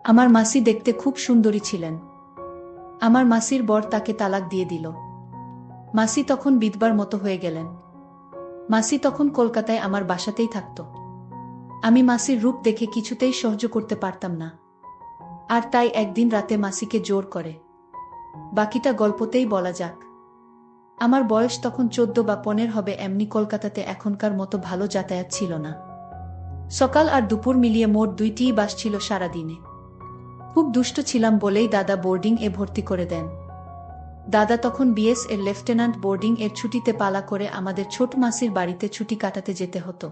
আমার মাসি দেখতে খুব সুন্দরী ছিলেন। আমার মাসির বর তাকে তালাক দিয়ে দিল। মাসি তখন বিধবার মতো হয়ে গেলেন। মাসি তখন কলকাতায় আমার বাসাতেই থাকত। আমি মাসির রূপ দেখে কিছুতেই সহ্য করতে পারতাম না, আর তাই একদিন রাতে মাসিকে জোর করে। বাকিটা গল্পতেই বলা যাক। আমার বয়স তখন 14 বা 15 হবে। এমনি কলকাতাতে এখনকার মতো ভালো যাতায়াত ছিল না। সকাল আর দুপুর মিলিয়ে মোট 2টিই বাস ছিল সারাদিনে। খুব দুষ্ট ছিলাম বলেই দাদা বোর্ডিং এ ভর্তি করে দেন। দাদা তখন বিএস এর লেফটেন্যান্ট। বোর্ডিং এর ছুটিতে পালা করে আমাদের ছোট মাসির বাড়িতে ছুটি কাটাতে যেতে হতো।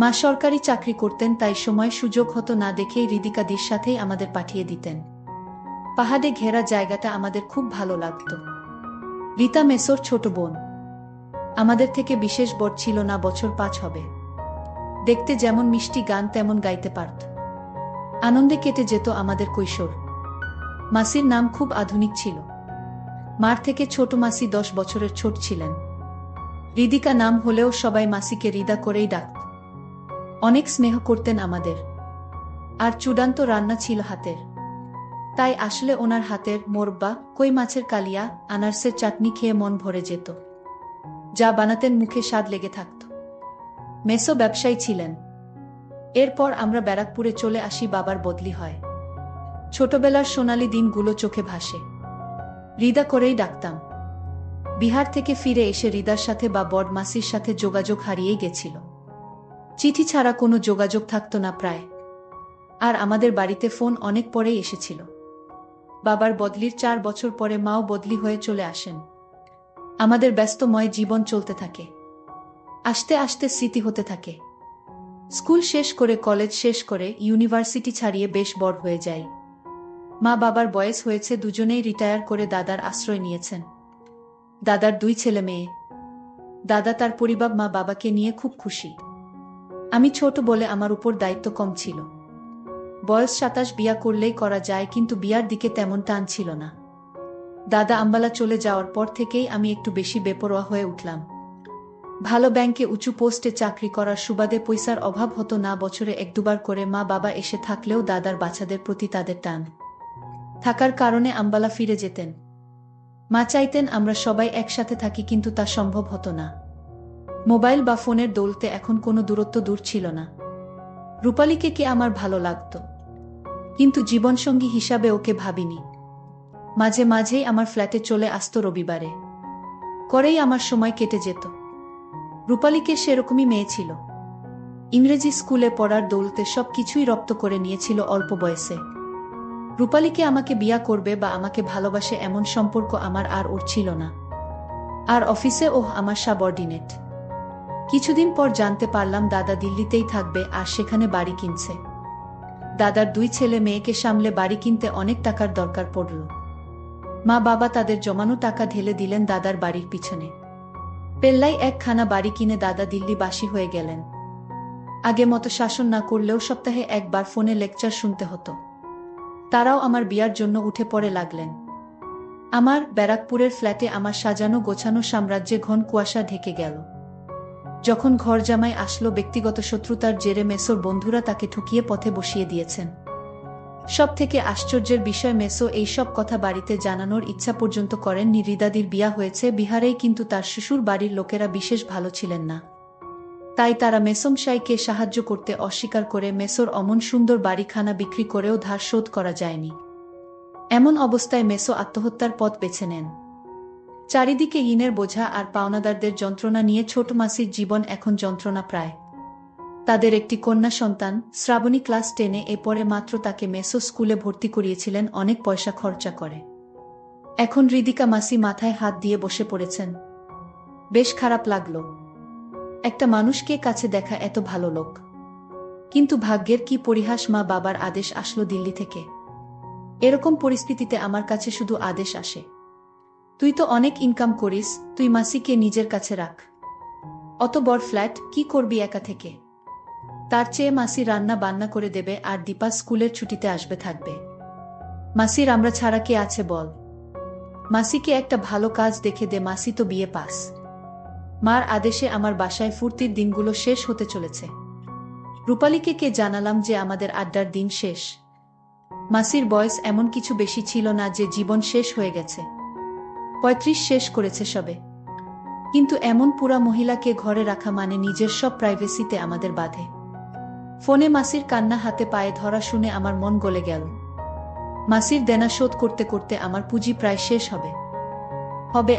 মা সরকারি চাকরি করতেন, তাই সময় সুযোগ হতো না দেখেই হৃদিকাদির সাথেই আমাদের পাঠিয়ে দিতেন। পাহাড়ে ঘেরা জায়গাটা আমাদের খুব ভালো লাগত। রীতা মেসোর ছোট বোন। আমাদের থেকে বিশেষ বড় ছিল না, বছর 5 হবে। দেখতে যেমন মিষ্টি, গান তেমন গাইতে পারত। আনন্দে কেটে যেত আমাদের কৈশোর। মাসির নাম খুব আধুনিক ছিল। মার থেকে ছোট মাসি 10 বছরের ছোট ছিলেন। হৃদিকা নাম হলেও সবাই মাসিকে হৃদা করেই ডাকত। অনেক স্নেহ করতেন আমাদের। আর চূড়ান্ত রান্না ছিল হাতের। তাই আসলে ওনার হাতের মোরব্বা, কই মাছের কালিয়া, আনারসের চাটনি খেয়ে মন ভরে যেত। যা বানাতেন মুখে স্বাদ লেগে থাকত। মেসো ব্যবসায়ী ছিলেন। এরপর আমরা ব্যারাকপুরে চলে আসি, বাবার বদলি হয়। ছোটবেলার সোনালি দিনগুলো চোখে ভাসে। হৃদা করেই ডাকতাম। বিহার থেকে ফিরে এসে হৃদার সাথে বা বড় মাসির সাথে যোগাযোগ হারিয়েই গেছিল। চিঠি ছাড়া কোনো যোগাযোগ থাকত না প্রায়। আর আমাদের বাড়িতে ফোন অনেক পরেই এসেছিল। বাবার বদলির 4 বছর পরে মাও বদলি হয়ে চলে আসেন। আমাদের ব্যস্তময় জীবন চলতে থাকে। আস্তে আস্তে স্মৃতি হতে থাকে। স্কুল শেষ করে, কলেজ শেষ করে, ইউনিভার্সিটি ছাড়িয়ে বেশ বড় হয়ে যাই। মা বাবার বয়স হয়েছে, দুজনেই রিটায়ার করে দাদার আশ্রয় নিয়েছেন। দাদার 2 ছেলে মেয়ে। দাদা তার পরিবার, মা বাবাকে নিয়ে খুব খুশি। আমি ছোট বলে আমার উপর দায়িত্ব কম ছিল। বয়স 27, বিয়া করলেই করা যায়, কিন্তু বিয়ার দিকে তেমন টান ছিল না। দাদা আম্বালা চলে যাওয়ার পর থেকেই আমি একটু বেশি বেপরোয়া হয়ে উঠলাম। ভালো ব্যাংকে উঁচু পোস্টে চাকরি করার সুবাদে পয়সার অভাব হতো না। বছরে 1-2 বার করে মা বাবা এসে থাকলেও দাদার বাচ্চাদের প্রতি তাদের টান থাকার কারণে আম্বালা ফিরে যেতেন। মা চাইতেন আমরা সবাই একসাথে থাকি, কিন্তু তা সম্ভব হতো না। মোবাইল বা ফোনের দৌলতে এখন কোনো দূরত্ব দূর ছিল না। রূপালীকে কি আমার ভালো লাগতো, কিন্তু জীবনসঙ্গী হিসাবে ওকে ভাবিনি। মাঝে মাঝেই আমার ফ্ল্যাটে চলে আসতো রবিবারে। করেই আমার সময় কেটে যেত। রূপালীকে সেরকমই মেয়ে ছিল। ইংরেজি স্কুলে পড়ার দৌলতে সব কিছুই রপ্ত করে নিয়েছিল অল্প বয়সে। রূপালীকে আমাকে বিয়া করবে বা আমাকে ভালোবাসে এমন সম্পর্ক আমার আর ওর ছিল না। আর অফিসে আমার সাবঅর্ডিনেট। কিছুদিন পর জানতে পারলাম দাদা দিল্লিতেই থাকবে আর সেখানে বাড়ি কিনছে। দাদার 2 ছেলে মেয়েকে সামলে বাড়ি কিনতে অনেক টাকার দরকার পড়ল। মা বাবা তাদের জমানো টাকা ঢেলে দিলেন দাদার বাড়ির পিছনে। পেল্লাই একখানা বাড়ি কিনে দাদা দিল্লিবাসী হয়ে গেলেন। আগে মতো শাসন না করলেও সপ্তাহে একবার ফোনে লেকচার শুনতে হতো। তারাও আমার বিয়ার জন্য উঠে পড়ে লাগলেন। আমার ব্যারাকপুরের ফ্ল্যাটে আমার সাজানো গোছানো সাম্রাজ্যে ঘন কুয়াশা ঢেকে গেল। যখন ঘর জামাই আসলো, ব্যক্তিগত শত্রুতার জেরে মেসোর বন্ধুরা তাকে ঠকিয়ে পথে বসিয়ে দিয়েছেন। সব থেকে আশ্চর্যের বিষয়, মেসো এই সব কথা বাড়িতে জানানোর ইচ্ছা পর্যন্ত করেননি। হৃদাদির বিয়া হয়েছে বিহারেই, কিন্তু তার শ্বশুর বাড়ির লোকেরা বিশেষ ভালো ছিলেন না। তাই তারা মেসমশাইকে সাহায্য করতে অস্বীকার করে মেসোর অমন সুন্দর বাড়িখানা বিক্রি করেও ধার শোধ করা যায়নি। এমন অবস্থায় মেসো আত্মহত্যার পথ বেছে নেন। চারিদিকে ঋণের বোঝা আর পাওনাদারদের যন্ত্রণা নিয়ে ছোট মাসির জীবন এখন যন্ত্রণা প্রায়। তাদের একটি কন্যা সন্তান শ্রাবণী ক্লাস 10-এ। এরপরে মাত্র তাকে মেসো স্কুলে ভর্তি করিয়েছিলেন অনেক পয়সা খরচা করে। এখন হৃদিকা মাসি মাথায় হাত দিয়ে বসে পড়েছেন। বেশ খারাপ লাগলো। একটা মানুষকে কাছে দেখা এত ভালো লোক, কিন্তু ভাগ্যের কি পরিহাস, মা বাবার আদেশ আসলো দিল্লি থেকে। এরকম পরিস্থিতিতে আমার কাছে শুধু আদেশ আসে, তুই তো অনেক ইনকাম করিস, তুই মাসিকে নিজের কাছে রাখ। অত বড় ফ্ল্যাট কি করবি একা থেকে? তার চেয়ে মাসি রান্না বান্না করে দেবে আর দীপা স্কুলের ছুটিতে আসবে থাকবে। মাসির আমরা ছাড়া কে আছে বল? মাসিকে একটা ভালো কাজ দেখে দে, মাসি তো বিয়ে পাস। মার আদেশে আমার বাসায় ফুর্তির দিনগুলো শেষ হতে চলেছে। রূপালীকে কে জানালাম যে আমাদের আড্ডার দিন শেষ। মাসির বয়স এমন কিছু বেশি ছিল না যে জীবন শেষ হয়ে গেছে, 35 শেষ করেছে সবে। কিন্তু এমন পুরা মহিলাকে ঘরে রাখা মানে নিজের সব প্রাইভেসিতে আমাদের বাধে। ফোনে মাসির কান্না হাতে পায়ে ধরা শুনে আমার মন গলে গেল। মাসির দেনা শোধ করতে করতে আমার পুঁজি প্রায় শেষ হবে।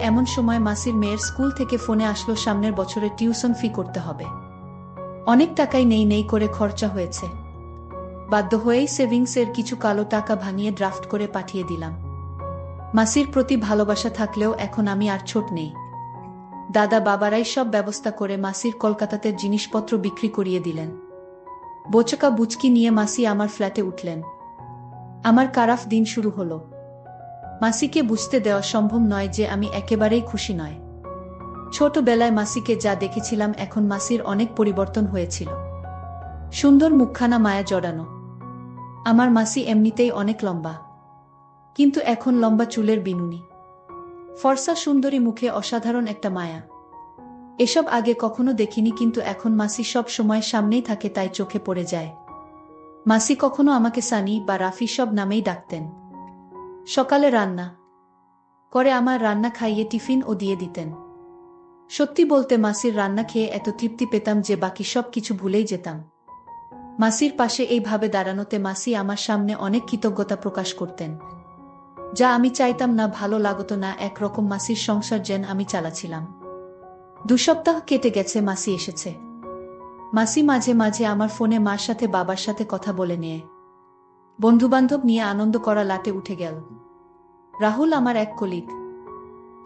এমন সময় মাসির মেয়ের স্কুল থেকে ফোনে আসলো সামনের বছরে টিউশন ফি করতে হবে। অনেক টাকাই নেই নেই করে খরচা হয়েছে। বাধ্য হয়েই সেভিংসের কিছু কালো টাকা ভাঙিয়ে ড্রাফট করে পাঠিয়ে দিলাম। মাসির প্রতি ভালোবাসা থাকলেও এখন আমি আর ছোট নেই। দাদা বাবারাই সব ব্যবস্থা করে মাসির কলকাতাতে জিনিসপত্র বিক্রি করিয়ে দিলেন। বোচকা বুচকি নিয়ে মাসি আমার ফ্ল্যাটে উঠলেন। আমার কারাফ দিন শুরু হলো। মাসিকে বুঝতে দেওয়া সম্ভব নয় যে আমি একেবারেই খুশি নয়। ছোটবেলায় মাসিকে যা দেখেছিলাম এখন মাসির অনেক পরিবর্তন হয়েছিল। সুন্দর মুখখানা মায়া জড়ানো। আমার মাসি এমনিতেই অনেক লম্বা, কিন্তু এখন লম্বা চুলের বিনুনি, ফর্সা সুন্দরী মুখে অসাধারণ একটা মায়া। এসব আগে কখনো দেখিনি, কিন্তু এখন মাসি সব সময় সামনেই থাকে, তাই চোখে পড়ে যায়। মাসি কখনো আমাকে সানি বা রাফি সব নামেই ডাকতেন। সকালে রান্না করে আমার রান্না খাইয়ে টিফিন ও দিয়ে দিতেন। সত্যি বলতে মাসির রান্না খেয়ে এত তৃপ্তি পেতাম যে বাকি সব কিছু ভুলেই যেতাম। মাসির পাশে এইভাবে দাঁড়ানোতে মাসি আমার সামনে অনেক কৃতজ্ঞতা প্রকাশ করতেন, যা আমি চাইতাম না, ভালো লাগতো না। একরকম মাসির সংসার যেন আমি চালাছিলাম। 2 সপ্তাহ কেটে গেছে, মাসি এসেছে। মাসি মাঝে মাঝে আমার ফোনে মার সাথে বাবার সাথে কথা বলে নিয়ে বন্ধুবান্ধব নিয়ে আনন্দ করা লাটে উঠে গেল। রাহুল আমার এক কলিগ,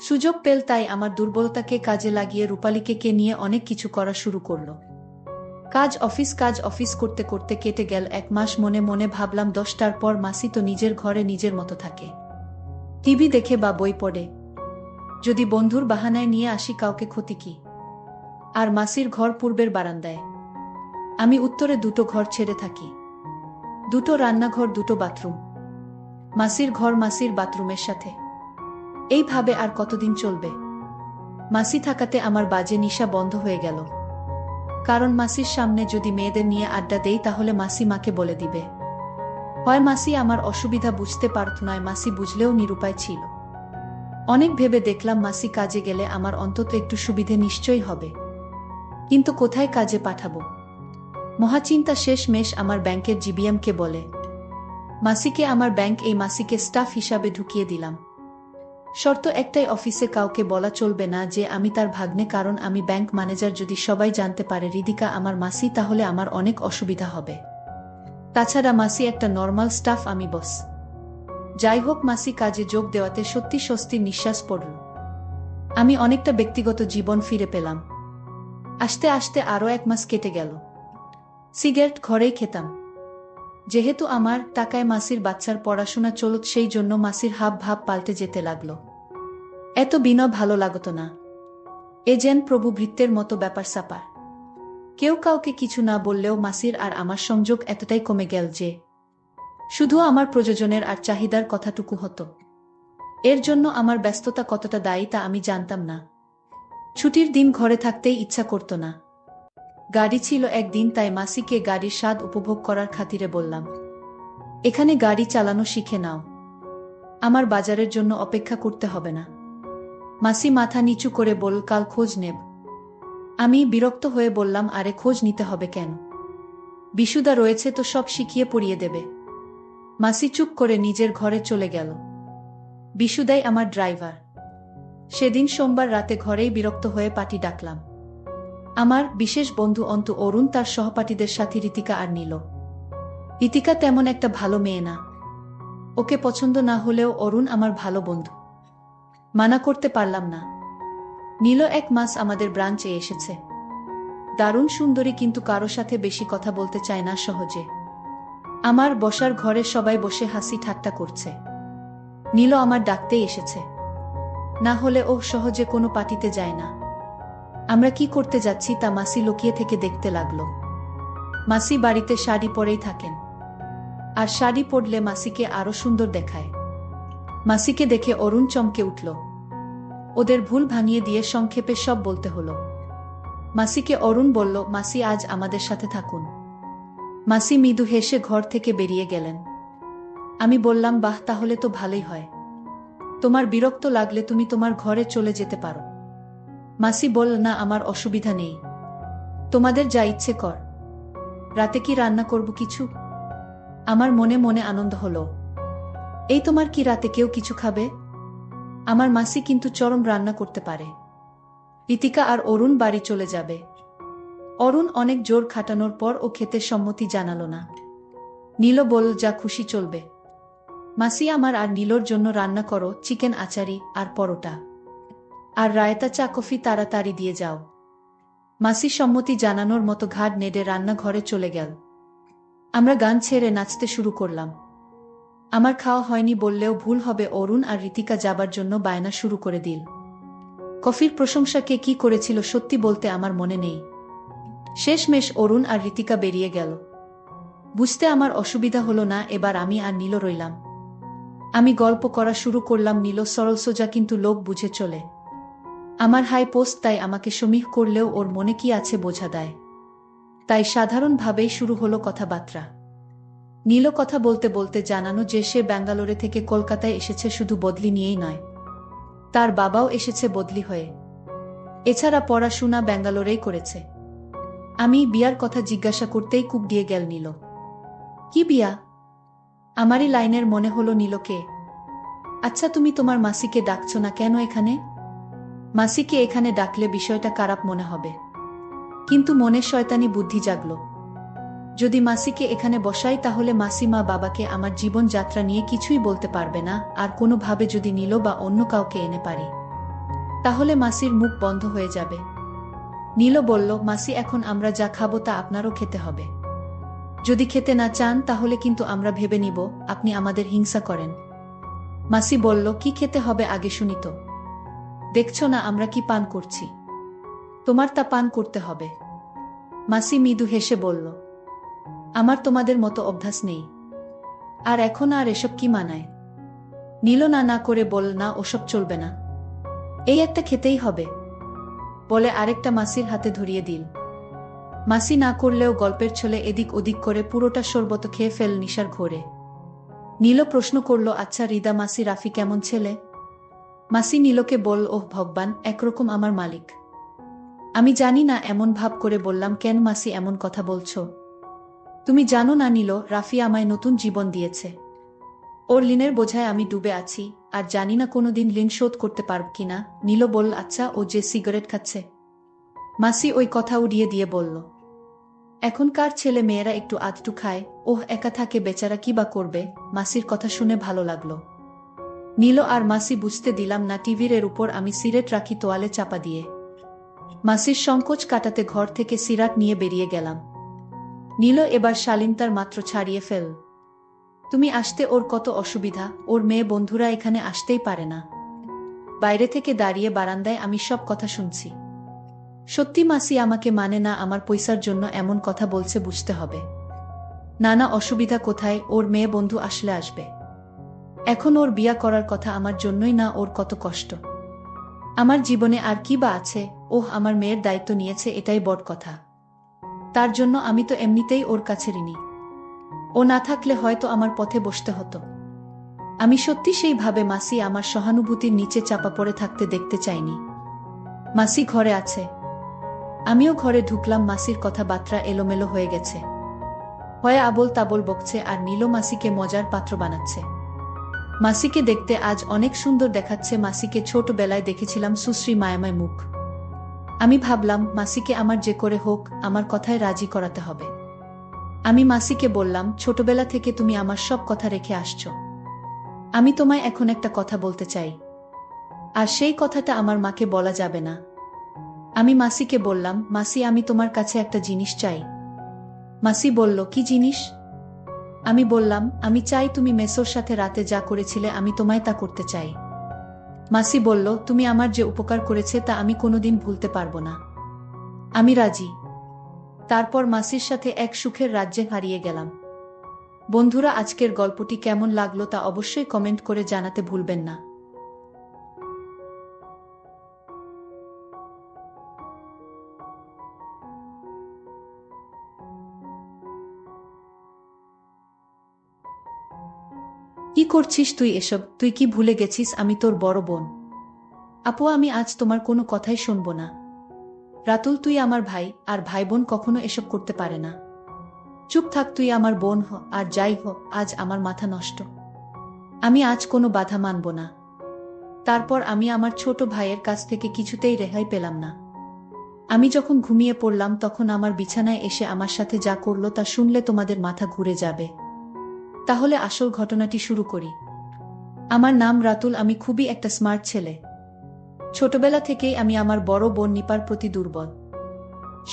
সুযোগ পেল তাই আমার দুর্বলতাকে কাজে লাগিয়ে রূপালীকে নিয়ে অনেক কিছু করা শুরু করল। কাজ অফিস করতে করতে কেটে গেল 1 মাস। মনে মনে ভাবলাম 10টার পর মাসি তো নিজের ঘরে নিজের মতো থাকে, টিভি দেখে বা বই পড়ে। যদি বন্ধুর বাহানায় নিয়ে আসি কাউকে, ক্ষতি কি? আর মাসির ঘর পূর্বের বারান্দায়, আমি উত্তরে 2টো ঘর ছেড়ে থাকি। 2টো রান্নাঘর, 2টো বাথরুম। মাসির ঘর মাসির বাথরুমের সাথে। এইভাবে আর কতদিন চলবে? মাসি থাকাতে আমার বাজে নিশা বন্ধ হয়ে গেল। কারণ মাসির সামনে যদি মেয়েদের নিয়ে আড্ডা দেই তাহলে মাসি মাকে বলে দিবে। হয় মাসি আমার অসুবিধা বুঝতে পারত, নয় মাসি বুঝলেও নিরুপায় ছিল। অনেক ভেবে দেখলাম মাসি কাজে গেলে আমার অন্তত একটু সুবিধে নিশ্চয়ই হবে, কিন্তু কোথায় কাজে পাঠাবো? মহাচিন্তা শেষমেশ আমার ব্যাংকের জিবিএমকে বলে মাসিকে আমার ব্যাংক এই মাসিকে স্টাফ হিসাবে ঢুকিয়ে দিলাম। শর্ত একটাই, অফিসে কাউকে বলা চলবে না যে আমি তার ভাগ্নে, কারণ আমি ব্যাংক ম্যানেজার। যদি সবাই জানতে পারে রিদিকা আমার মাসি, তাহলে আমার অনেক অসুবিধা হবে। তাছাড়া মাসি একটা নর্মাল স্টাফ, আমি বস। যাই হোক, মাসি কাজে যোগ দেওয়াতে সত্যি স্বস্তির নিঃশ্বাস পড়ল। আমি অনেকটা ব্যক্তিগত জীবন ফিরে পেলাম। আস্তে আস্তে আরও 1 মাস কেটে গেল। সিগারেট ঘরেই খেতাম। যেহেতু আমার টাকায় মাসির বাচ্চার পড়াশোনা চলত, সেই জন্য মাসির হাব ভাব পাল্টে যেতে লাগলো। এত বিনয় ভালো লাগতো না। এ যেন প্রভু ভৃত্যের মতো ব্যাপার স্যাপার। কেউ কাউকে কিছু না বললেও মাসির আর আমার সংযোগ এতটাই কমে গেল যে শুধু আমার প্রয়োজনের আর চাহিদার কথাটুকু হতো। এর জন্য আমার ব্যস্ততা কতটা দায়ী তা আমি জানতাম না। ছুটির দিন ঘরে থাকতেই ইচ্ছা করত না। গাড়ি ছিল একদিন, তাই মাসিকে গাড়ির স্বাদ উপভোগ করার খাতিরে বললাম, এখানে গাড়ি চালানো শিখে নাও, আমার বাজারের জন্য অপেক্ষা করতে হবে না। মাসি মাথা নিচু করে বলল, কাল খোঁজ নেব। আমি বিরক্ত হয়ে বললাম, আরে খোঁজ নিতে হবে কেন? বিশুদা রয়েছে তো, সব শিখিয়ে পড়িয়ে দেবে। মাসি চুপ করে নিজের ঘরে চলে গেল। বিশুদাই আমার ড্রাইভার। সেদিন সোমবার রাতে ঘরেই বিরক্ত হয়ে পার্টি ডাকলাম। আমার বিশেষ বন্ধু অন্তু, অরুণ তার সহপাঠীদের সাথে, রিতিকা আর নীল। রিতিকা তেমন একটা ভালো মেয়ে না, ওকে পছন্দ না হলেও অরুণ আমার ভালো বন্ধু, মানা করতে পারলাম না। নীল 1 মাস আমাদের ব্রাঞ্চে এসেছে। দারুণ সুন্দরী, কিন্তু কারো সাথে বেশি কথা বলতে চায় না সহজে। আমার বসার ঘরে সবাই বসে হাসি ঠাট্টা করছে। নীল আমার ডাকতেই এসেছে, না হলে ও সহজে কোনো পার্টিতে যায় না। আমরা কি করতে যাচ্ছি তা মাসি লুকিয়ে থেকে দেখতে লাগলো। মাসি বাড়িতে শাড়ি পরেই থাকেন, আর শাড়ি পরলে মাসিকে আরো সুন্দর দেখায়। মাসিকে দেখে অরুণ চমকে উঠল। ওদের ভুল ভাঙিয়ে দিয়ে সংক্ষেপে সব বলতে হলো। মাসিকে অরুণ বলল, মাসি আজ আমাদের সাথে থাকুন। মাসি মৃদু হেসে ঘর থেকে বেরিয়ে গেলেন। আমি বললাম, বাহ, তাহলে তো ভালোই হয়। তোমার বিরক্ত লাগলে তুমি তোমার ঘরে চলে যেতে পারো। মাসি বলল, না, আমার অসুবিধা নেই। তোমাদের যা ইচ্ছে কর। রাতে কি রান্না করব কিছু? আমার মনে মনে আনন্দ হলো। এই, তোমার কি রাতে কেউ কিছু খাবে? আমার মাসি কিন্তু চরম রান্না করতে পারে। ঋতিকা আর অরুণ বাড়ি চলে যাবে। অরুণ অনেক জোর খাটানোর পর ও খেতে সম্মতি জানালো না। নীল বলল, যা খুশি চলবে। মাসি, আমার আর নীলর জন্য রান্না করো চিকেন আচারি আর পরোটা। আর রায়তা, চা কফি তাড়াতাড়ি দিয়ে যাও। মাসি সম্মতি জানানোর মতো ঘাড় নেড়ে রান্নাঘরে চলে গেল। আমরা গান ছেড়ে নাচতে শুরু করলাম। আমার খাওয়া হয়নি বললেও ভুল হবে, অরুণ আর ঋতিকা যাবার জন্য বায়না শুরু করে দিল। কফির প্রশংসা কে কি করেছিল সত্যি বলতে আমার মনে নেই। শেষমেশ অরুণ আর ঋতিকা বেরিয়ে গেল। বুঝতে আমার অসুবিধা হলো না, এবার আমি আর নীল রইলাম। আমি গল্প করা শুরু করলাম। নীল সরল সোজা কিন্তু লোক বুঝে চলে। আমার হাই পোস্ট, তাই আমাকে সমীহ করলেও ওর মনে কি আছে বোঝা দেয়। তাই সাধারণভাবেই শুরু হলো কথাবার্তা। নীল কথা বলতে বলতে জানানো যে সে ব্যাঙ্গালোরে থেকে কলকাতায় এসেছে শুধু বদলি নিয়েই নয়, তার বাবাও এসেছে বদলি হয়ে। এছাড়া পড়াশোনা ব্যাঙ্গালোরেই করেছে। আমি বিয়ার কথা জিজ্ঞাসা করতেই কূপ দিয়ে গেল নীল। কি বিয়া? আমারই লাইনের মনে হলো নীলকে। আচ্ছা, তুমি তোমার মাসিকে ডাকছো না কেন এখানে? মাসিকে এখানে ডাকলে বিষয়টা খারাপ মনে হবে। কিন্তু মনে শয়তানি বুদ্ধি জাগল। যদি মাসিকে এখানে বসাই তাহলে মাসি মা বাবাকে আমার জীবনযাত্রা নিয়ে কিছুই বলতে পারবে না, আর কোনোভাবে যদি নীল বা অন্য কাউকে এনে পারি তাহলে মাসির মুখ বন্ধ হয়ে যাবে। নীল বলল, মাসি, এখন আমরা যা খাবো তা আপনারও খেতে হবে। যদি খেতে না চান তাহলে কিন্তু আমরা ভেবে নিব আপনি আমাদের হিংসা করেন। মাসি বলল, কি খেতে হবে আগে শুনি তো। দেখছো না আমরা কি পান করছি? তোমার তা পান করতে হবে। মাসি মৃদু হেসে বলল, আমার তোমাদের মতো অভ্যাস নেই। আর এখন আর এসব কি মানায়? নীল না না করে বল, না, ওসব চলবে না, এই একটা খেতেই হবে বলে আরেকটা মাসির হাতে ধরিয়ে দিল। মাসি না করলেও গল্পের ছলে এদিক ওদিক করে পুরোটা শরবত খেয়ে ফেল নিশার ঘোরে। নীল প্রশ্ন করল, আচ্ছা রিদা মাসি, রাফি কেমন ছেলে? মাসি নীলকে বল, ওহ ভগবান, একরকম আমার মালিক। আমি জানি না, এমন ভাব করে বললাম, কেন মাসি এমন কথা বলছো? তুমি জানো না নীল, রাফি আমায় নতুন জীবন দিয়েছে। ওর ঋণের বোঝায় আমি ডুবে আছি, আর জানি না কোনোদিন ঋণ শোধ করতে পারব কিনা। নীল বলল, আচ্ছা, ও যে সিগারেট খাচ্ছে? মাসি ওই কথা উড়িয়ে দিয়ে বলল, এখনকার ছেলে মেয়েরা একটু আধটু খায়, ওহ একা থাকে বেচারা, কি বা করবে। মাসির কথা শুনে ভালো লাগলো। নীল আর মাসি বুঝতে দিলাম না টিভির এর উপর আমি সিগারেট রাখি তোয়ালে চাপা দিয়ে। মাসির সংকোচ কাটাতে ঘর থেকে সিগারেট নিয়ে বেরিয়ে গেলাম। নীল এবার শালীনতার মাত্র ছাড়িয়ে ফেল। তুমি আসতে ওর কত অসুবিধা, ওর মেয়ে বন্ধুরা এখানে আসতেই পারে না। বাইরে থেকে দাঁড়িয়ে বারান্দায় আমি সব কথা শুনছি। সত্যি মাসি আমাকে মানে না, আমার পয়সার জন্য এমন কথা বলছে বুঝতে হবে। না না, অসুবিধা কোথায়, ওর মেয়ে বন্ধু আসলে আসবে। এখন ওর বিয়া করার কথা আমার জন্যই না, ওর কত কষ্ট। আমার জীবনে আর কি বা আছে? ওহ, আমার মেয়ের দায়িত্ব নিয়েছে, এটাই বড় কথা। তার জন্য আমি তো এমনিতেই ওর কাছে ঋণী। ও না থাকলে হয়তো আমার পথে বসতে হতো। আমি সত্যি সেইভাবে মাসি আমার সহানুভূতির নিচে চাপা পড়ে থাকতে দেখতে চাইনি। মাসি ঘরে আছে। আমিও ঘরে ঢুকলাম। মাসির কথাবার্তা এলোমেলো হয়ে গেছে। হয় আবোল তাবোল বকছে আর নীল মাসিকে মজার পাত্র বানাচ্ছে। মাসিকে দেখতে আজ অনেক সুন্দর দেখাচ্ছে। মাসিকে ছোটবেলায় দেখেছিলাম সুশ্রী মায়াময় মুখ। আমি ভাবলাম মাসিকে আমার যে করে হোক আমার কথায় রাজি করাতে হবে। আমি মাসিকে বললাম, ছোটবেলা থেকে তুমি আমার সব কথা রেখে আসছো। আমি তোমায় এখন একটা কথা বলতে চাই, আর সেই কথাটা আমার মাকে বলা যাবে না। আমি মাসিকে বললাম, মাসি, আমি তোমার কাছে একটা জিনিস চাই। মাসি বলল, কি জিনিস? আমি বললাম, আমি চাই তুমি মেসোর সাথে রাতে যা করেছিলে আমি তোমায় তা করতে চাই। মাসি বলল, তুমি আমার যে উপকার করেছে তা আমি কোনোদিন ভুলতে পারবো না। আমি রাজি। তারপর মাসির সাথে এক সুখের রাজ্যে হারিয়ে গেলাম। বন্ধুরা, আজকের গল্পটি কেমন লাগলো তা অবশ্যই কমেন্ট করে জানাতে ভুলবেন না। কি করছিস তুই এসব? তুই কি ভুলে গেছিস আমি তোর বড় বোন? আপু, আমি আজ তোমার কোনো কথাই শুনব না। রাতুল, তুই আমার ভাই, আর ভাই বোন কখনো এসব করতে পারে না। চুপ থাক, তুই আমার বোন হ, আর যাই হোক, আজ আমার মাথা নষ্ট। আমি আজ কোনো বাধা মানব না। তারপর আমি আমার ছোট ভাইয়ের কাছ থেকে কিছুতেই রেহাই পেলাম না। আমি যখন ঘুমিয়ে পড়লাম তখন আমার বিছানায় এসে আমার সাথে যা করলো তা শুনলে তোমাদের মাথা ঘুরে যাবে। তাহলে আসল ঘটনাটি শুরু করি। আমার নাম রাতুল, আমি খুবই একটা স্মার্ট ছেলে। ছোটবেলা থেকেই আমি আমার বড় বোন নিপার প্রতি দুর্বল।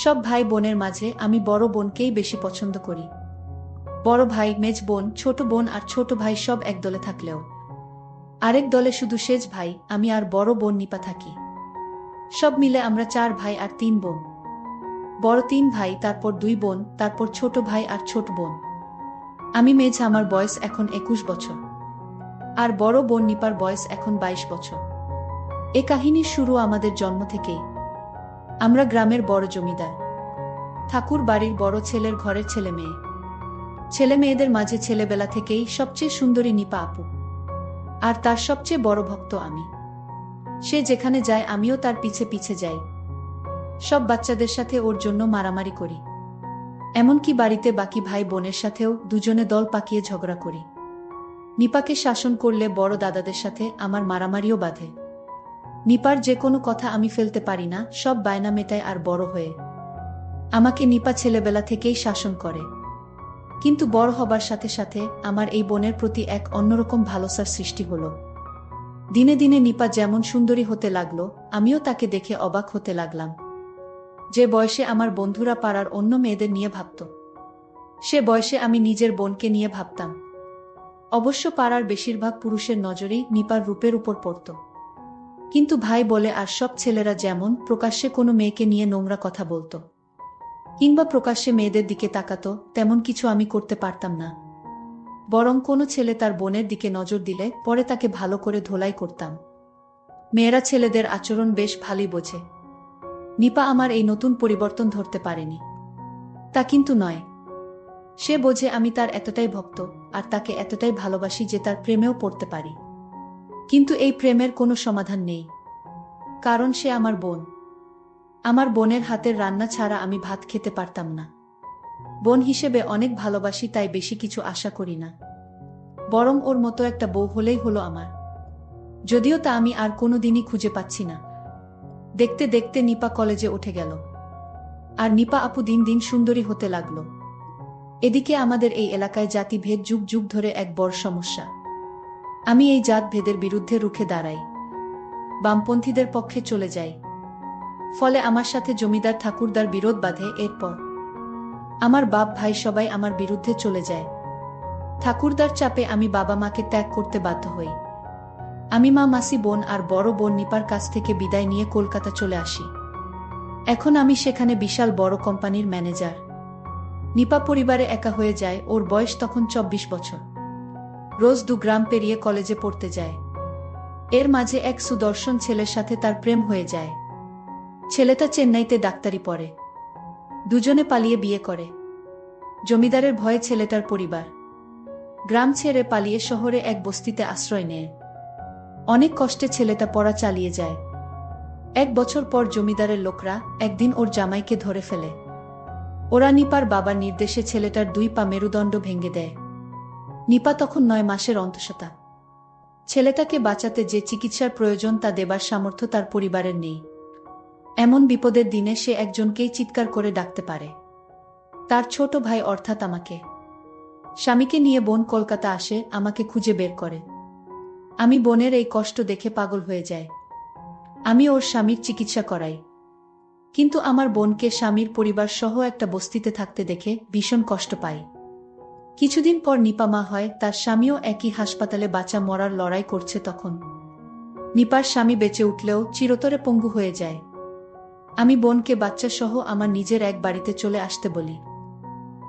সব ভাই বোনের মাঝে আমি বড় বোনকেই বেশি পছন্দ করি। বড় ভাই, মেজ বোন, ছোট বোন আর ছোট ভাই সব এক দলে থাকলেও আরেক দলে শুধু সেজ ভাই, আমি আর বড় বোন নিপা থাকি। সব মিলে আমরা 4 ভাই আর 3 বোন। বড় 3 ভাই, তারপর 2 বোন, তারপর ছোট ভাই আর ছোট বোন। আমি মেজ, আমার বয়স এখন 21 বছর। আর বড় বোন নিপার বয়স এখন 22 বছর। এ কাহিনীর শুরু আমাদের জন্ম থেকেই। আমরা গ্রামের বড় জমিদার ঠাকুর বাড়ির বড় ছেলের ঘরের ছেলে মেয়ে। ছেলে মেয়েদের মাঝে ছেলেবেলা থেকেই সবচেয়ে সুন্দরী নিপা আপু। আর তার সবচেয়ে বড় ভক্ত আমি। সে যেখানে যায় আমিও তার পিছে পিছে যাই। সব বাচ্চাদের সাথে ওর জন্য মারামারি করি। এমনকি বাড়িতে বাকি ভাই বোনের সাথেও দুজনে দল পাকিয়ে ঝগড়া করি। নিপাকে শাসন করলে বড় দাদাদের সাথে আমার মারামারিও বাধে। নিপার যে কোনো কথা আমি ফেলতে পারি না, সব বায়না মেটায়। আর বড় হয়ে আমাকে নিপা ছেলেবেলা থেকেই শাসন করে। কিন্তু বড় হবার সাথে সাথে আমার এই বোনের প্রতি এক অন্যরকম ভালোবাসার সৃষ্টি হলো। দিনে দিনে নিপা যেমন সুন্দরী হতে লাগলো, আমিও তাকে দেখে অবাক হতে লাগলাম। যে বয়সে আমার বন্ধুরা পাড়ার অন্য মেয়েদের নিয়ে ভাবত, সে বয়সে আমি নিজের বোনকে নিয়ে ভাবতাম। অবশ্য পাড়ার বেশিরভাগ পুরুষের নজরেই নিপার রূপের উপর পড়ত। কিন্তু ভাই বলে আর সব ছেলেরা যেমন প্রকাশ্যে কোনো মেয়েকে নিয়ে নোংরা কথা বলতো কিংবা প্রকাশ্যে মেয়েদের দিকে তাকাতো, তেমন কিছু আমি করতে পারতাম না। বরং কোনো ছেলে তার বোনের দিকে নজর দিলে পরে তাকে ভালো করে ধোলাই করতাম। মেয়েরা ছেলেদের আচরণ বেশ ভালোই বোঝে। নিপা আমার এই নতুন পরিবর্তন ধরতে পারেনি। তা কিন্তু নয়। সে বোঝে আমি তার এতটাই ভক্ত আর তাকে এতটাই ভালোবাসি যে তার প্রেমেও পড়তে পারি। কিন্তু এই প্রেমের কোনো সমাধান নেই, কারণ সে আমার বোন। আমার বোনের হাতের রান্না ছাড়া আমি ভাত খেতে পারতাম না। বোন হিসেবে অনেক ভালোবাসি, তাই বেশি কিছু আশা করি না। বরং ওর মতো একটা বউ হলেই হলো আমার। যদিও তা আমি আর কোনোদিনই খুঁজে পাচ্ছি না। দেখতে দেখতে নিপা কলেজে উঠে গেল। আর নিপা আপু দিন দিন সুন্দরী হতে লাগলো। এদিকে আমাদের এই এলাকায় জাতিভেদ যুগ যুগ ধরে এক বড় সমস্যা। আমি এই জাতভেদের বিরুদ্ধে রুখে দাঁড়াই, বামপন্থীদের পক্ষে চলে যাই। ফলে আমার সাথে জমিদার ঠাকুরদার বিরোধ বাধে। এরপর আমার বাপ ভাই সবাই আমার বিরুদ্ধে চলে যায়। ঠাকুরদার চাপে আমি বাবা মাকে ত্যাগ করতে বাধ্য হই। আমি মা, মাসি, বোন আর বড় বোন নিপার কাছ থেকে বিদায় নিয়ে কলকাতা চলে আসি। এখন আমি সেখানে বিশাল বড় কোম্পানির ম্যানেজার। নিপা পরিবারে একা হয়ে যায়। ওর বয়স তখন 24 বছর। রোজ 2 গ্রাম পেরিয়ে কলেজে পড়তে যায়। এর মাঝে এক সুদর্শন ছেলের সাথে তার প্রেম হয়ে যায়। ছেলেটা চেন্নাইতে ডাক্তারি পড়ে। দুজনে পালিয়ে বিয়ে করে। জমিদারের ভয়ে ছেলেটার পরিবার গ্রাম ছেড়ে পালিয়ে শহরে এক বস্তিতে আশ্রয় নেয়। অনেক কষ্টে ছেলেটা পড়া চালিয়ে যায়। 1 বছর পর জমিদারের লোকরা একদিন ওর জামাইকে ধরে ফেলে। ওরা নিপার বাবার নির্দেশে ছেলেটার 2 পা মেরুদণ্ড ভেঙে দেয়। নিপা তখন 9 মাসের অন্তঃসত্ত্বা। ছেলেটাকে বাঁচাতে যে চিকিৎসার প্রয়োজন তা দেবার সামর্থ্য তার পরিবারের নেই। এমন বিপদের দিনে সে একজনকেই চিৎকার করে ডাকতে পারে, তার ছোট ভাই অর্থাৎ আমাকে। স্বামীকে নিয়ে বোন কলকাতা আসে, আমাকে খুঁজে বের করে। আমি বোনের এই কষ্ট দেখে পাগল হয়ে যাই। আমি ওর স্বামীর চিকিৎসা করাই। কিন্তু আমার বোনকে স্বামীর পরিবার সহ একটা বস্তিতে থাকতে দেখে ভীষণ কষ্ট পাই। কিছুদিন পর নিপা মা হয়। তার স্বামীও একই হাসপাতালে বাঁচা মরার লড়াই করছে। তখন নিপার স্বামী বেঁচে উঠলেও চিরতরে পঙ্গু হয়ে যায়। আমি বোনকে বাচ্চা সহ আমার নিজের এক বাড়িতে চলে আসতে বলি,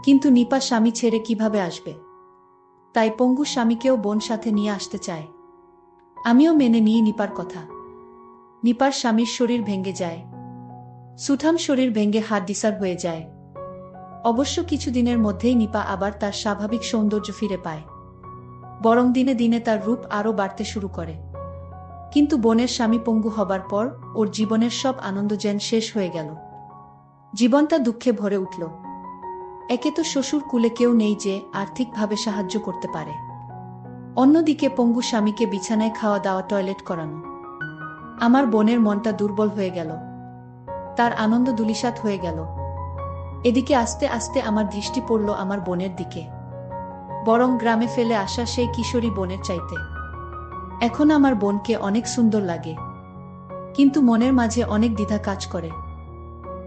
কিন্তু নিপা স্বামী ছেড়ে কিভাবে আসবে? তাই পঙ্গু স্বামীকেও বোন সাথে নিয়ে আসতে চায়। আমিও মেনে নিই নিপার কথা। নিপার স্বামীর শরীর ভেঙে যায়। সুঠাম শরীর ভেঙে হাড়-ডিসার হয়ে যায়। অবশ্য কিছুদিনের মধ্যেই নিপা আবার তার স্বাভাবিক সৌন্দর্য ফিরে পায়। বরং দিনে দিনে তার রূপ আরও বাড়তে শুরু করে। কিন্তু বোনের স্বামী পঙ্গু হবার পর ওর জীবনের সব আনন্দ যেন শেষ হয়ে গেল। জীবনটা দুঃখে ভরে উঠল। একে তো শ্বশুর কুলে কেউ নেই যে আর্থিকভাবে সাহায্য করতে পারে, অন্যদিকে পঙ্গু স্বামীকে বিছানায় খাওয়া দাওয়া, টয়লেট করানো। আমার বোনের মনটা দুর্বল হয়ে গেল, তার আনন্দ ধূলিসাৎ হয়ে গেল। এদিকে আস্তে আস্তে আমার দৃষ্টি পড়ল আমার বোনের দিকে, বরং গ্রামে ফেলে আসা সেই কিশোরী বোনের চাইতে। এখন আমার বোনকে অনেক সুন্দর লাগে, কিন্তু মনের মাঝে অনেক দ্বিধা কাজ করে।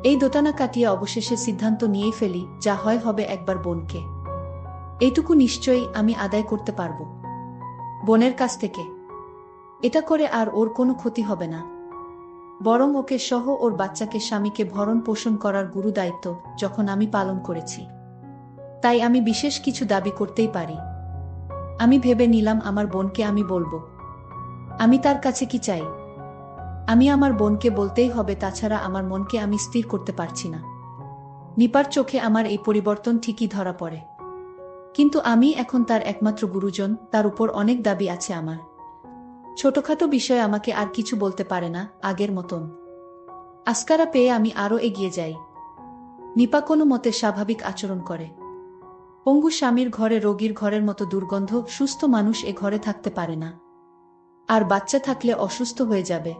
এই দোটানা কাটিয়ে অবশেষে সিদ্ধান্ত নিয়েই ফেলি, যা হয় হবে, একবার বোনকে। এইটুকু নিশ্চয়ই আমি আদায় করতে পারব বোনের কাছ থেকে। এটা করে আর ওর কোনো ক্ষতি হবে না, বরং ওকে সহ ওর বাচ্চাকে স্বামীকে ভরণ পোষণ করার গুরু দায়িত্ব যখন আমি পালন করেছি, তাই আমি বিশেষ কিছু দাবি করতেই পারি। আমি ভেবে নিলাম আমার বোনকে আমি বলবো আমি তার কাছে কি চাই। আমি আমার বোনকে বলতেই হবে, তাছাড়া আমার মনকে আমি স্থির করতে পারছি না। নিপার চোখে আমার এই পরিবর্তন ঠিকই ধরা পড়ে, কিন্তু আমি এখন তার একমাত্র গুরুজন, তার উপর অনেক দাবি আছে আমার। ছোটখাটো বিষয়ে আমাকে আর কিছু বলতে পারে না আগের মতন। আস্কারা পেয়ে আমি আরও এগিয়ে যাই। নিপা কোনো মতে স্বাভাবিক আচরণ করে। পঙ্গু স্বামীর ঘরে রোগীর ঘরের মতো দুর্গন্ধ, সুস্থ মানুষ এ ঘরে থাকতে পারে না, আর বাচ্চা থাকলে অসুস্থ হয়ে যাবে।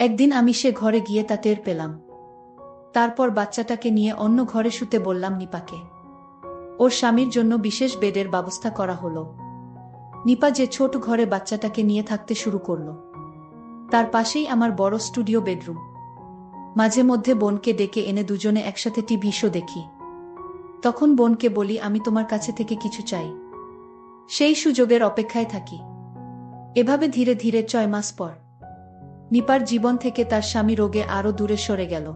একদিন আমি সে ঘরে গিয়ে তা টের পেলাম। তারপর বাচ্চাটাকে নিয়ে অন্য ঘরে শুতে বললাম নিপাকে। ওর স্বামীর জন্য বিশেষ বেডের ব্যবস্থা করা হলো। নিপা যে ছোট ঘরে বাচ্চাটাকে নিয়ে থাকতে শুরু করলো। তার পাশেই আমার বড় স্টুডিও বেডরুম। মাঝে মধ্যে বোনকে ডেকে এনে দুজনে একসাথে টিভি শো দেখি। তখন বোনকে বলি, আমি তোমার কাছে থেকে কিছু চাই, সেই সুযোগের অপেক্ষায় থাকি। এভাবে ধীরে ধীরে 6 মাস পর নিপার জীবন থেকে তার স্বামী রোগে আরও দূরে সরে গেল,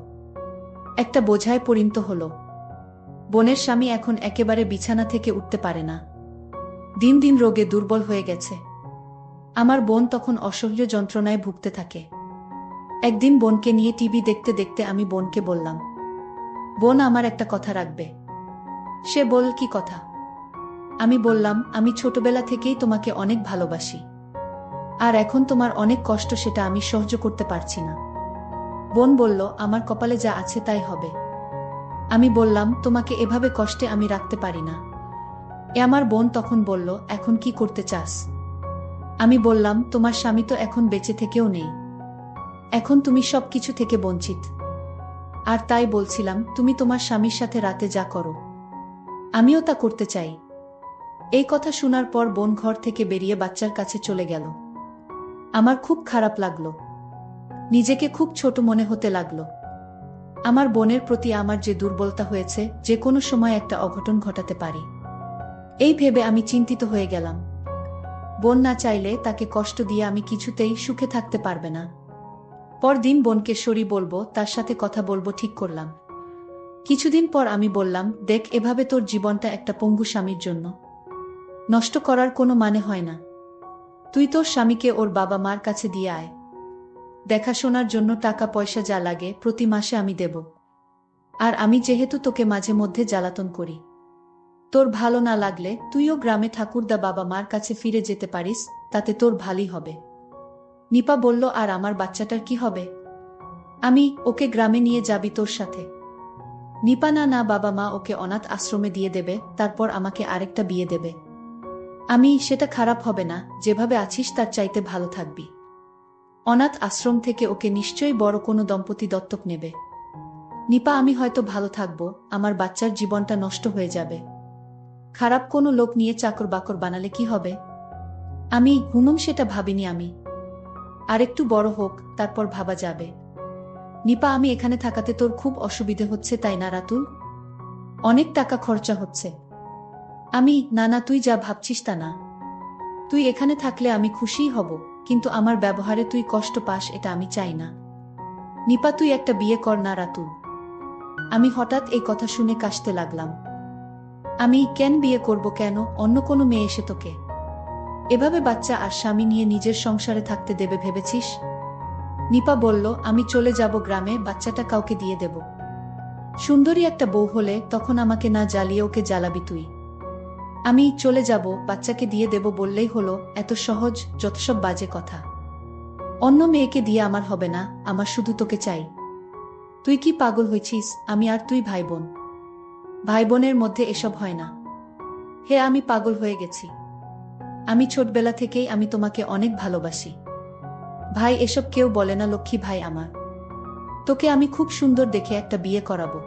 একটা বোঝায় পরিণত হল। বোনের স্বামী এখন একেবারে বিছানা থেকে উঠতে পারে না, দিন দিন রোগে দুর্বল হয়ে গেছে। আমার বোন তখন অসহ্য যন্ত্রণায় ভুগতে থাকে। একদিন বোনকে নিয়ে টিভি দেখতে দেখতে আমি বোনকে বললাম, বোন আমার একটা কথা রাখবে। সে বল, কি কথা? আমি বললাম, আমি ছোটবেলা থেকেই তোমাকে অনেক ভালোবাসি, আর এখন তোমার অনেক কষ্ট, সেটা আমি সহ্য করতে পারছি না। বোন বলল, আমার কপালে যা আছে তাই হবে। আমি বললাম, তোমাকে এভাবে কষ্টে আমি রাখতে পারি না। আমার বোন তখন বলল, এখন কি করতে চাস? আমি বললাম, তোমার স্বামী তো এখন বেঁচে থেকেও নেই, এখন তুমি সব কিছু থেকে বঞ্চিত। আর তাই বলছিলাম, তুমি তোমার স্বামীর সাথে রাতে যা করো আমিও তা করতে চাই। এই কথা শোনার পর বোন ঘর থেকে বেরিয়ে বাচ্চার কাছে চলে গেল। আমার খুব খারাপ লাগলো, নিজেকে খুব ছোট মনে হতে লাগলো। আমার বোনের প্রতি আমার যে দুর্বলতা হয়েছে, যে কোনো সময় একটা অঘটন ঘটাতে পারি, এই ভেবে আমি চিন্তিত হয়ে গেলাম। বোন না চাইলে তাকে কষ্ট দিয়ে আমি কিছুতেই সুখে থাকতে পারবে না। পরদিন বোনকে সরি বলবো, তার সাথে কথা বলবো ঠিক করলাম। কিছুদিন পর আমি বললাম, দেখ, এভাবে তোর জীবনটা একটা পঙ্গু স্বামীর জন্য নষ্ট করার কোনো মানে হয় না। তুই তোর স্বামীকে ওর বাবা মার কাছে দিয়ে আয়, দেখাশোনার জন্য টাকা পয়সা যা লাগে প্রতি মাসে আমি দেব। আর আমি যেহেতু তোকে মাঝে মধ্যে জ্বালাতন করি, তোর ভালো না লাগলে তুইও গ্রামে ঠাকুরদা বাবা মার কাছে ফিরে যেতে পারিস, তাতে তোর ভালোই হবে। নিপা বলল, আর আমার বাচ্চাটার কি হবে? আমি ওকে গ্রামে নিয়ে যাবি তোর সাথে? নিপা, না না বাবা মা ওকে অনাথ আশ্রমে দিয়ে দেবে, তারপর আমাকে আরেকটা বিয়ে দেবে। আমি, সেটা খারাপ হবে না, যেভাবে আছিস তার চাইতে ভালো থাকবি। অনাথ আশ্রম থেকে ওকে নিশ্চয়ই বড় কোনো দম্পতি দত্তক নেবে। নিপা, আমি হয়তো ভালো থাকবো, আমার বাচ্চার জীবনটা নষ্ট হয়ে যাবে। খারাপ কোনো লোক নিয়ে চাকর বাকর বানালে কি হবে? আমি সেটা ভাবিনি। আমি আরেকটু বড় হোক, তারপর ভাবা যাবে। নিপা, আমি এখানে থাকাতে তোর খুব অসুবিধে হচ্ছে তাই না রাতুল? অনেক টাকা খরচা হচ্ছে। আমি, না না, তুই যা ভাবছিস তা না। তুই এখানে থাকলে আমি খুশিই হব, কিন্তু আমার ব্যবহারে তুই কষ্ট পাস এটা আমি চাই না। নিপা, তুই একটা বিয়ে কর না রাতুল। আমি হঠাৎ এই কথা শুনে কাশতে লাগলাম। আমি কেন বিয়ে করব? কেন? অন্য কোনো মেয়ে এসে তোকে এভাবে বাচ্চা আর স্বামী নিয়ে নিজের সংসারে থাকতে দেবে ভেবেছিস? নিপা বলল, আমি চলে যাব গ্রামে, বাচ্চাটা কাউকে দিয়ে দেব। সুন্দরী একটা বউ হলে তখন আমাকে না জ্বালিয়ে ওকে জ্বালাবি তুই। আমি চলে যাব, বাচ্চাকে দিয়ে দেব বললেই হলো, এত সহজ? যত সব বাজে কথা। অন্য মেয়েকে দিয়ে আমার হবে না, আমার শুধু তোকে চাই। তুই কি পাগল হয়েছিস? আমি আর তুই ভাই বোন। ভাই বোনের মধ্যে এসব হয় না। হে, আমি পাগল হয়ে গেছি। আমি ছোটবেলা থেকেই আমি তোমাকে অনেক ভালোবাসি। ভাই এসব কেউ বলে না লক্ষ্মী ভাই আমার। তোকে আমি খুব সুন্দর দেখে একটা বিয়ে করাবো।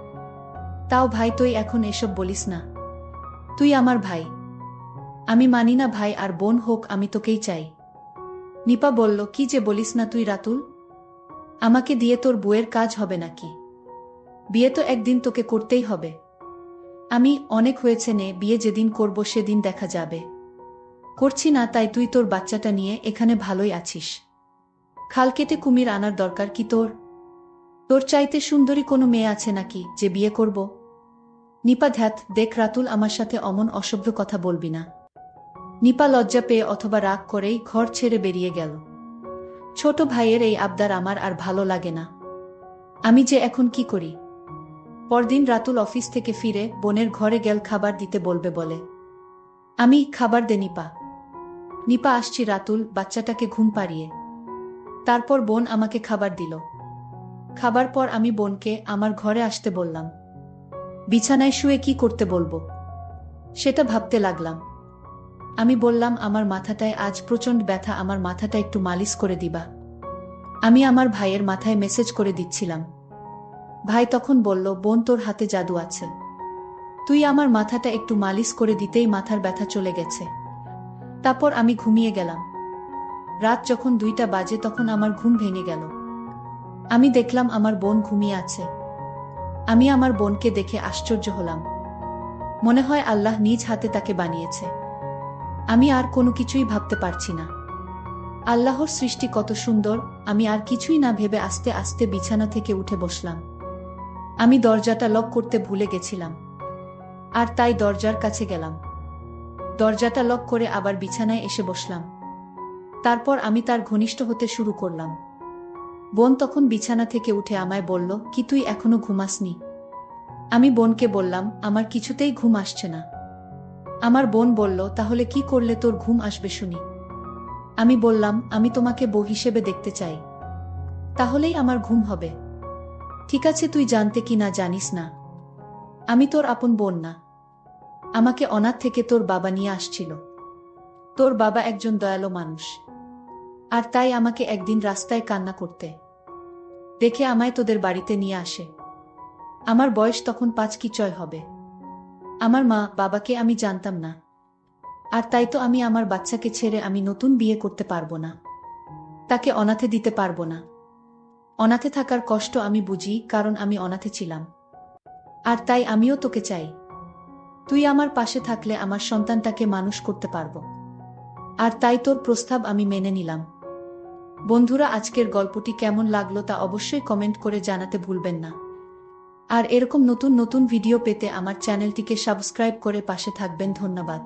তাও ভাই তুই এখন এসব বলিস না। তুই আমার ভাই। আমি মানি না ভাই আর বোন হোক, আমি তোকেই চাই। নিপা বলল, কি যে বলিস না তুই রাতুল। আমাকে দিয়ে তোর বউয়ের কাজ হবে নাকি? বিয়ে তো একদিন তোকে করতেই হবে। আমি অনেক হয়েছে নে, বিয়ে যেদিন করব সেদিন দেখা যাবে। করছি না তাই তুই তোর বাচ্চাটা নিয়ে এখানে ভালোই আছিস। খাল কেটে কুমির আনার দরকার কি তোর? তোর চাইতে সুন্দরী কোনো মেয়ে আছে নাকি যে বিয়ে করব? নিপা ধ্যাত, দেখ রাতুল, আমার সাথে অমন অসভ্য কথা বলবি না। নিপা লজ্জা পেয়ে অথবা রাগ করেই ঘর ছেড়ে বেরিয়ে গেল। ছোট ভাইয়ের এই আবদার আমার আর ভালো লাগে না। আমি যে এখন কি করি? পরদিন রাতুল অফিস থেকে ফিরে বোনের ঘরে গেল খাবার দিতে বলবে বলে। আমি খাবার দে নিপা। নিপা আসছি রাতুল, বাচ্চাটাকে ঘুম পাড়িয়ে। তারপর বোন আমাকে খাবার দিল। খাবার পর আমি বোনকে আমার ঘরে আসতে বললাম। বিছানায় শুয়ে কি করতে বলবো সেটা ভাবতে লাগলাম। আমি বললাম, আমার মাথাটায় আজ প্রচণ্ড ব্যথা, আমার মাথাটা একটু মালিশ করে দিবা। আমি আমার ভাইয়ের মাথায় মেসেজ করে দিচ্ছিলাম। ভাই তখন বলল, বোন তোর হাতে জাদু আছে। তুই আমার মাথাটা একটু মালিশ করে দিতেই মাথার ব্যথা চলে গেছে। তারপর আমি ঘুমিয়ে গেলাম। রাত যখন 2টা বাজে তখন আমার ঘুম ভেঙে গেল। আমি দেখলাম আমার বোন ঘুমিয়ে আছে। আমি আমার বোনকে দেখে আশ্চর্য হলাম। মনে হয় আল্লাহ নিজ হাতে তাকে বানিয়েছে। আমি আর কোনো কিছুই ভাবতে পারছি না। আল্লাহর সৃষ্টি কত সুন্দর। আমি আর কিছুই না ভেবে আস্তে আস্তে বিছানা থেকে উঠে বসলাম। আমি দরজাটা লক করতে ভুলে গেছিলাম, আর তাই দরজার কাছে গেলাম। দরজাটা লক করে আবার বিছানায় এসে বসলাম। তারপর আমি তার ঘনিষ্ঠ হতে শুরু করলাম। বোন তখন বিছানা থেকে উঠে আমায় বলল, কি তুই এখনো ঘুমাসনি? আমি বোনকে বললাম, আমার কিছুতেই ঘুম আসছে না। আমার বোন বলল, তাহলে কি করলে তোর ঘুম আসবে শুনি? আমি বললাম, আমি তোমাকে বউ হিসেবে দেখতে চাই, তাহলেই আমার ঘুম হবে। ঠিক আছে, তুই জানতে কি না জানিস না, আমি তোর আপন বোন না। আমাকে অনাথ থেকে তোর বাবা নিয়ে আসছিল। তোর বাবা একজন দয়ালু মানুষ, আর তাই আমাকে একদিন রাস্তায় কান্না করতে দেখে আমায় তোদের বাড়িতে নিয়ে আসে। আমার বয়স তখন 5 কি 6 হবে। আমার মা বাবাকে আমি জানতাম না, আর তাই তো আমি আমার বাচ্চাকে ছেড়ে আমি নতুন বিয়ে করতে পারবো না। তাকে অনাথে দিতে পারবো না। অনাথে থাকার কষ্ট আমি বুঝি, কারণ আমি অনাথে ছিলাম। আর তাই আমিও তোকে চাই। তুই আমার পাশে থাকলে আমার সন্তানটাকে মানুষ করতে পারবো। আর তাই তোর প্রস্তাব আমি মেনে নিলাম। বন্ধুরা, আজকের গল্পটি কেমন লাগলো তা অবশ্যই কমেন্ট করে জানাতে ভুলবেন না। আর এরকম নতুন নতুন ভিডিও পেতে আমার চ্যানেলটিকে সাবস্ক্রাইব করে পাশে থাকবেন। ধন্যবাদ।